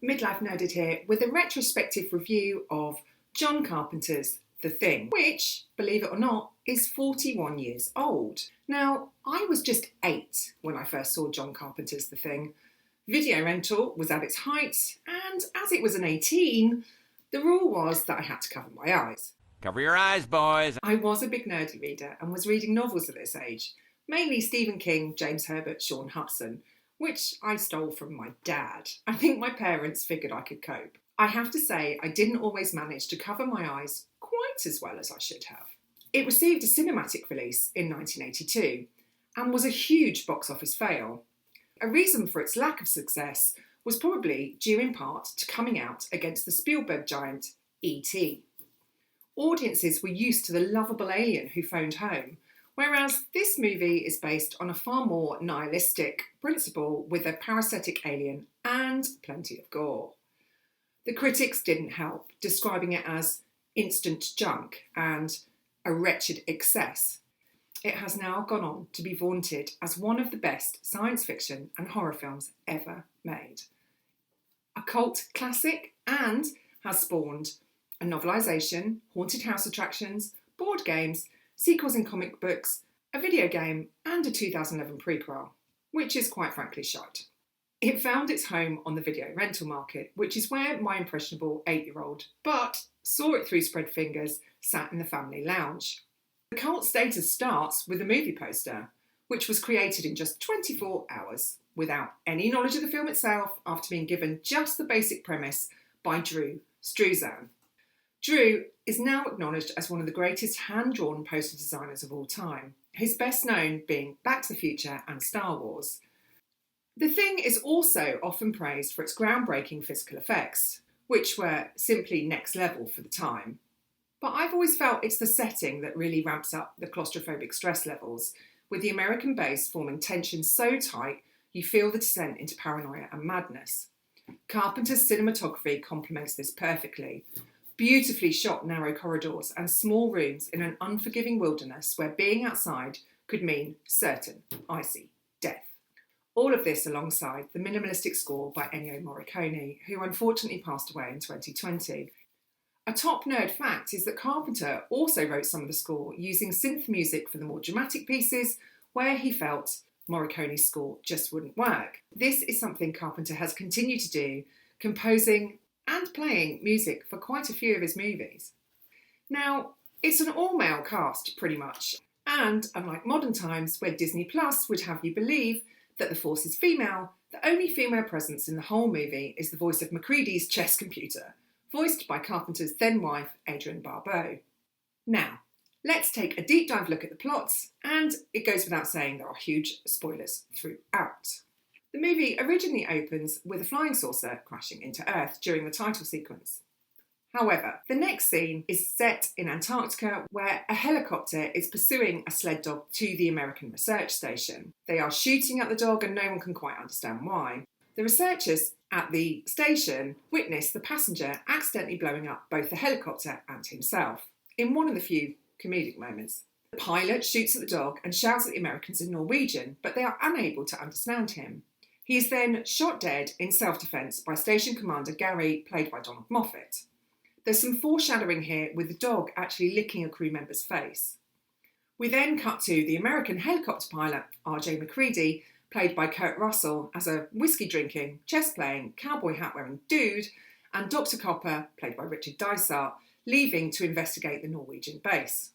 Midlife Nerded here with a retrospective review of John Carpenter's The Thing, which, believe it or not, is 41 years old. Now, I was just 8 when I first saw John Carpenter's The Thing. Video rental was at its height, and as it was an 18, the rule was that I had to cover my eyes. Cover your eyes, boys. I was a big nerdy reader and was reading novels at this age, mainly Stephen King, James Herbert, Sean Hudson, which I stole from my dad. I think my parents figured I could cope. I have to say, I didn't always manage to cover my eyes quite as well as I should have. It received a cinematic release in 1982 and was a huge box office fail. A reason for its lack of success was probably due in part to coming out against the Spielberg giant E.T. Audiences were used to the lovable alien who phoned home, whereas this movie is based on a far more nihilistic principle with a parasitic alien and plenty of gore. The critics didn't help, describing it as instant junk and a wretched excess. It has now gone on to be vaunted as one of the best science fiction and horror films ever made. A cult classic, and has spawned a novelisation, haunted house attractions, board games, sequels in comic books, a video game, and a 2011 prequel, which is quite frankly shite. It found its home on the video rental market, which is where my impressionable 8-year-old, but saw it through spread fingers, sat in the family lounge. The cult status starts with a movie poster, which was created in just 24 hours, without any knowledge of the film itself, after being given just the basic premise by Drew Struzan. Drew is now acknowledged as one of the greatest hand-drawn poster designers of all time, his best known being Back to the Future and Star Wars. The Thing is also often praised for its groundbreaking physical effects, which were simply next level for the time. But I've always felt it's the setting that really ramps up the claustrophobic stress levels, with the American base forming tension so tight you feel the descent into paranoia and madness. Carpenter's cinematography complements this perfectly. Beautifully shot narrow corridors and small rooms in an unforgiving wilderness where being outside could mean certain, icy death. All of this alongside the minimalistic score by Ennio Morricone, who unfortunately passed away in 2020. A top nerd fact is that Carpenter also wrote some of the score using synth music for the more dramatic pieces where he felt Morricone's score just wouldn't work. This is something Carpenter has continued to do, composing and playing music for quite a few of his movies. Now, it's an all-male cast, pretty much, and unlike modern times where Disney Plus would have you believe that the Force is female, the only female presence in the whole movie is the voice of Macready's chess computer, voiced by Carpenter's then-wife, Adrienne Barbeau. Now, let's take a deep dive look at the plots, and it goes without saying there are huge spoilers throughout. The movie originally opens with a flying saucer crashing into Earth during the title sequence. However, the next scene is set in Antarctica where a helicopter is pursuing a sled dog to the American research station. They are shooting at the dog and no one can quite understand why. The researchers at the station witness the passenger accidentally blowing up both the helicopter and himself, in one of the few comedic moments. The pilot shoots at the dog and shouts at the Americans in Norwegian, but they are unable to understand him. He is then shot dead in self-defence by Station Commander Gary, played by Donald Moffat. There's some foreshadowing here with the dog actually licking a crew member's face. We then cut to the American helicopter pilot, R.J. Macready, played by Kurt Russell, as a whiskey-drinking, chess-playing, cowboy hat-wearing dude, and Dr. Copper, played by Richard Dysart, leaving to investigate the Norwegian base.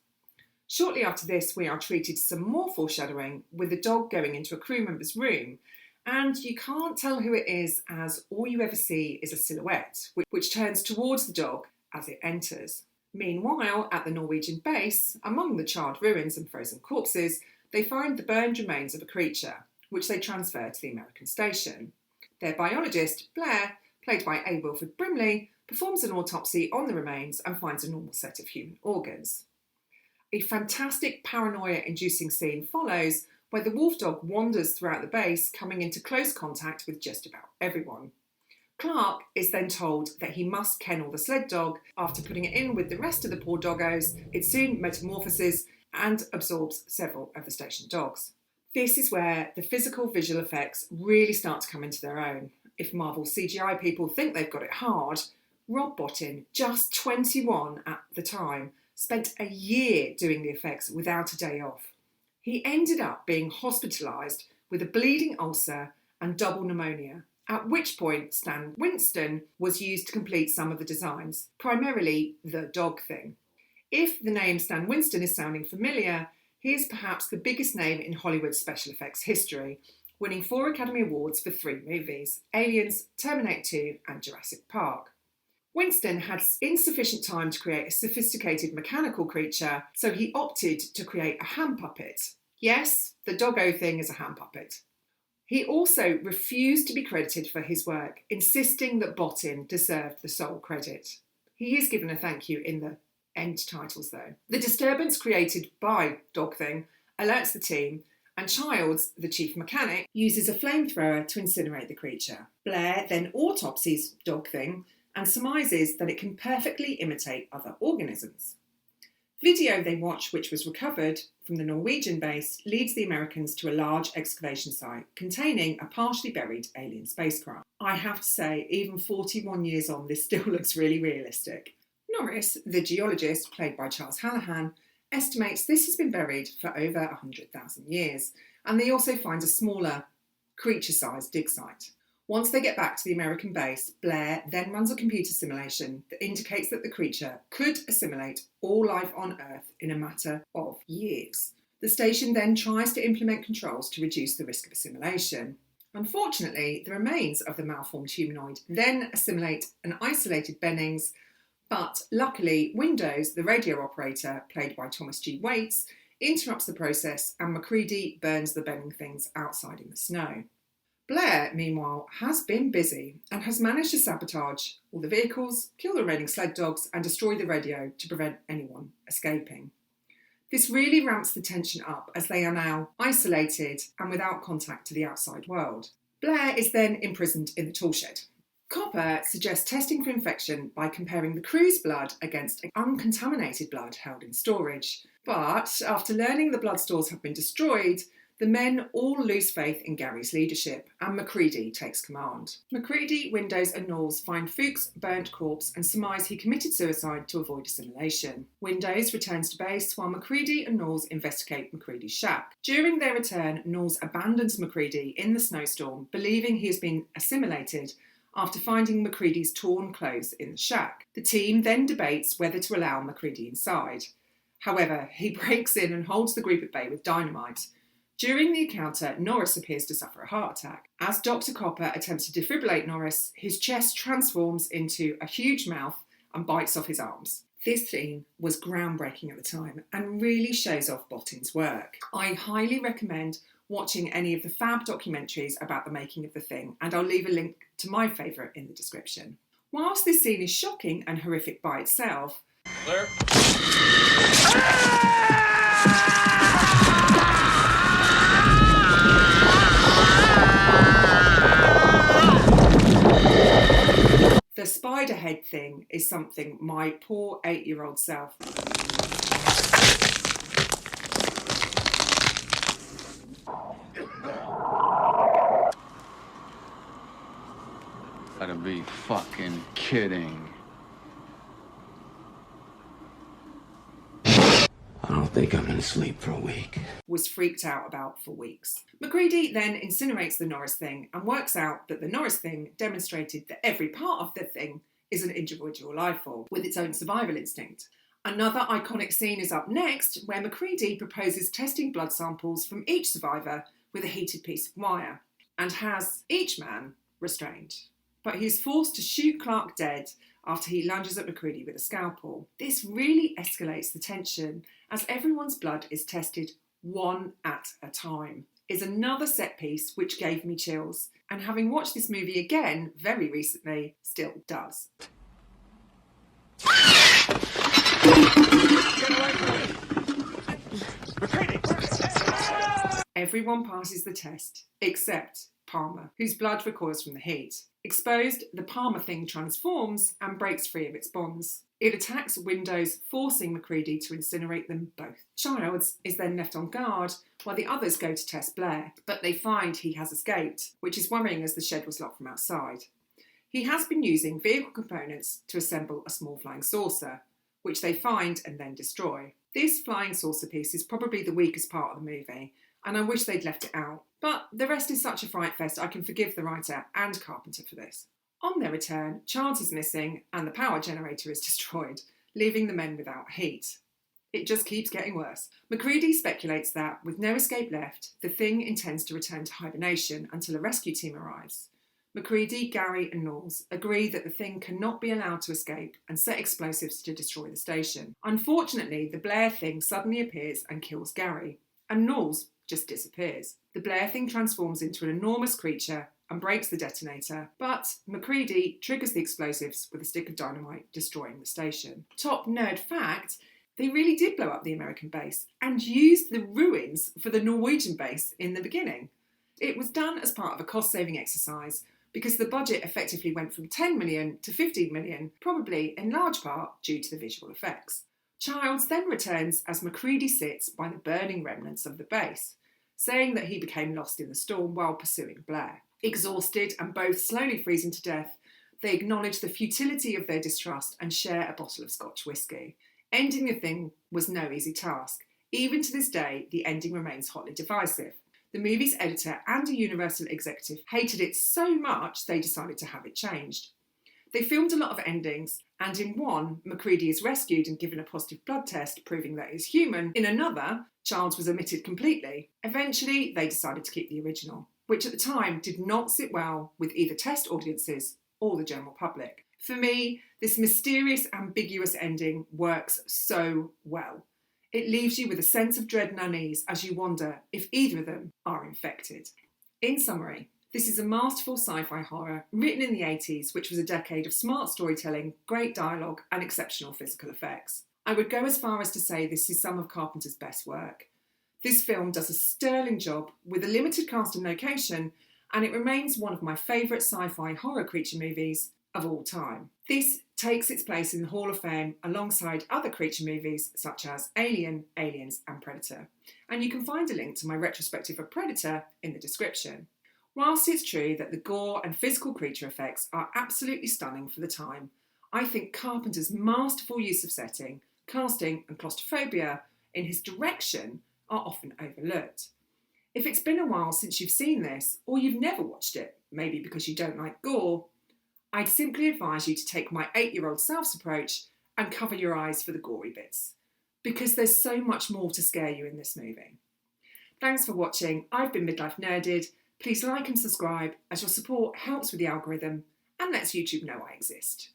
Shortly after this, we are treated to some more foreshadowing with the dog going into a crew member's room, and you can't tell who it is as all you ever see is a silhouette, which turns towards the dog as it enters. Meanwhile, at the Norwegian base, among the charred ruins and frozen corpses, they find the burned remains of a creature, which they transfer to the American station. Their biologist, Blair, played by A. Wilford Brimley, performs an autopsy on the remains and finds a normal set of human organs. A fantastic paranoia-inducing scene follows where the wolf dog wanders throughout the base, coming into close contact with just about everyone. Clark is then told that he must kennel the sled dog. After putting it in with the rest of the poor doggos, it soon metamorphoses and absorbs several of the station dogs. This is where the physical visual effects really start to come into their own. If Marvel CGI people think they've got it hard, Rob Bottin, just 21 at the time, spent a year doing the effects without a day off. He ended up being hospitalised with a bleeding ulcer and double pneumonia, at which point Stan Winston was used to complete some of the designs, primarily the dog thing. If the name Stan Winston is sounding familiar, he is perhaps the biggest name in Hollywood special effects history, winning 4 Academy Awards for 3 movies: Aliens, Terminator 2 and Jurassic Park. Winston had insufficient time to create a sophisticated mechanical creature, so he opted to create a hand puppet. Yes, the doggo thing is a hand puppet. He also refused to be credited for his work, insisting that Bottin deserved the sole credit. He is given a thank you in the end titles though. The disturbance created by Dog Thing alerts the team, and Childs, the chief mechanic, uses a flamethrower to incinerate the creature. Blair then autopsies Dog Thing and surmises that it can perfectly imitate other organisms. Video they watch, which was recovered from the Norwegian base, leads the Americans to a large excavation site containing a partially buried alien spacecraft. I have to say, even 41 years on, this still looks really realistic. Norris, the geologist, played by Charles Hallahan, estimates this has been buried for over 100,000 years, and they also find a smaller, creature-sized dig site. Once they get back to the American base, Blair then runs a computer simulation that indicates that the creature could assimilate all life on Earth in a matter of years. The station then tries to implement controls to reduce the risk of assimilation. Unfortunately, the remains of the malformed humanoid then assimilate an isolated Bennings, but luckily Windows, the radio operator, played by Thomas G. Waits, interrupts the process and MacReady burns the Benning things outside in the snow. Blair, meanwhile, has been busy and has managed to sabotage all the vehicles, kill the remaining sled dogs and destroy the radio to prevent anyone escaping. This really ramps the tension up as they are now isolated and without contact to the outside world. Blair is then imprisoned in the tool shed. Copper suggests testing for infection by comparing the crew's blood against uncontaminated blood held in storage. But after learning the blood stores have been destroyed, the men all lose faith in Gary's leadership, and MacReady takes command. MacReady, Windows and Knowles find Fuchs' burnt corpse and surmise he committed suicide to avoid assimilation. Windows returns to base while MacReady and Knowles investigate MacReady's shack. During their return, Knowles abandons MacReady in the snowstorm, believing he has been assimilated after finding MacReady's torn clothes in the shack. The team then debates whether to allow MacReady inside. However, he breaks in and holds the group at bay with dynamite. During the encounter, Norris appears to suffer a heart attack. As Dr. Copper attempts to defibrillate Norris, his chest transforms into a huge mouth and bites off his arms. This scene was groundbreaking at the time and really shows off Bottin's work. I highly recommend watching any of the fab documentaries about the making of the thing, and I'll leave a link to my favourite in the description. Whilst this scene is shocking and horrific by itself, Clear. the spider head thing is something my poor 8-year-old self. Gotta be fucking kidding. I don't think I'm gonna sleep for a week. Was freaked out about for weeks. MacReady then incinerates the Norris thing and works out that the Norris thing demonstrated that every part of the thing is an individual life form with its own survival instinct. Another iconic scene is up next, where MacReady proposes testing blood samples from each survivor with a heated piece of wire and has each man restrained. But he is forced to shoot Clark dead after he lunges at MacReady with a scalpel. This really escalates the tension as everyone's blood is tested one at a time. Is another set piece which gave me chills, and having watched this movie again very recently, still does. Everyone passes the test, except Palmer, whose blood recoils from the heat. Exposed, the Palmer thing transforms and breaks free of its bonds. It attacks windows, forcing Macready to incinerate them both. Childs is then left on guard while the others go to test Blair, but they find he has escaped, which is worrying as the shed was locked from outside. He has been using vehicle components to assemble a small flying saucer, which they find and then destroy. This flying saucer piece is probably the weakest part of the movie, and I wish they'd left it out. But the rest is such a fright fest I can forgive the writer and Carpenter for this. On their return, Childs is missing and the power generator is destroyed, leaving the men without heat. It just keeps getting worse. Macready speculates that, with no escape left, the Thing intends to return to hibernation until a rescue team arrives. Macready, Gary and Knowles agree that the Thing cannot be allowed to escape and set explosives to destroy the station. Unfortunately, the Blair Thing suddenly appears and kills Gary, and Knowles just disappears. The Blair Thing transforms into an enormous creature and breaks the detonator, but Macready triggers the explosives with a stick of dynamite, destroying the station. Top nerd fact, they really did blow up the American base and used the ruins for the Norwegian base in the beginning. It was done as part of a cost-saving exercise because the budget effectively went from 10 million to 15 million, probably in large part due to the visual effects. Childs then returns as Macready sits by the burning remnants of the base, saying that he became lost in the storm while pursuing Blair. Exhausted and both slowly freezing to death, they acknowledge the futility of their distrust and share a bottle of Scotch whisky. Ending the Thing was no easy task. Even to this day, the ending remains hotly divisive. The movie's editor and a Universal executive hated it so much they decided to have it changed. They filmed a lot of endings, and in one, Macready is rescued and given a positive blood test proving that he's human. In another, Childs was omitted completely. Eventually, they decided to keep the original, which at the time did not sit well with either test audiences or the general public. For me, this mysterious, ambiguous ending works so well. It leaves you with a sense of dread and unease as you wonder if either of them are infected. In summary, this is a masterful sci-fi horror written in the 80s, which was a decade of smart storytelling, great dialogue and exceptional physical effects. I would go as far as to say this is some of Carpenter's best work. This film does a sterling job with a limited cast and location, and it remains one of my favourite sci-fi horror creature movies of all time. This takes its place in the Hall of Fame alongside other creature movies such as Alien, Aliens and Predator. And you can find a link to my retrospective of Predator in the description. Whilst it's true that the gore and physical creature effects are absolutely stunning for the time, I think Carpenter's masterful use of setting, casting and claustrophobia in his direction are often overlooked. If it's been a while since you've seen this, or you've never watched it, maybe because you don't like gore, I'd simply advise you to take my 8-year-old self's approach and cover your eyes for the gory bits, because there's so much more to scare you in this movie. Thanks for watching. I've been Midlife Nerded. Please like and subscribe, as your support helps with the algorithm and lets YouTube know I exist.